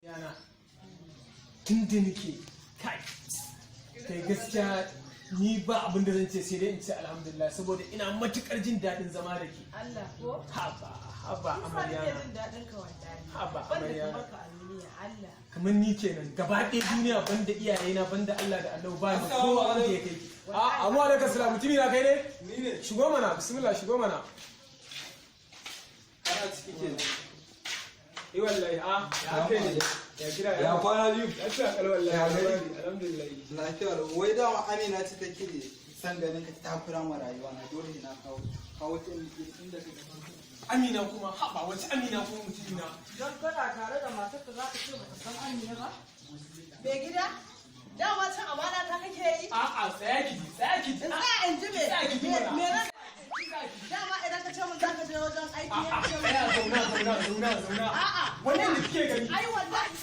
yana tun da nake kai gaskiya ni ba abin da zan ce sai dai in ce alhamdulillah saboda ina matukar jin daɗin zama da ke. Allah ko? Haba amarya. Ni fa jin daɗin ka wallahi. Haba amarya. Banda maka a duniya Allah. Kamar ni kenan gaba ɗaya duniya banda iyayena banda Allah da Allah ba ni kowa wanda ya kai ki. Amma alaikum salam mutumi na kai ne? Ni ne. Shigo mana bismillah shigo mana. Kana ciki kenan. Wallahi ya kai ne. Ya kira Ya kwana biyu. Ya ce akal wallahi alhamdulillah. Lafiyar wai dama Amina ce take da san ganin ka takura ma rayuwa na dole na kawo ta inda kake. Amina kuma haba wace Amina kuma mutumina. Don kana tare da matarka za ka ce ba ka san Amina ba? Bai gida? Dama can amana ta kake yi? A'a tsaya ki. In tsaya in ji me? Tsaya ki mana. Me na dama idan ka ce mun za ka je wajen aiki ne ka ce mun. Zauna. A'a. Wannan da kike gani. Ai wallahi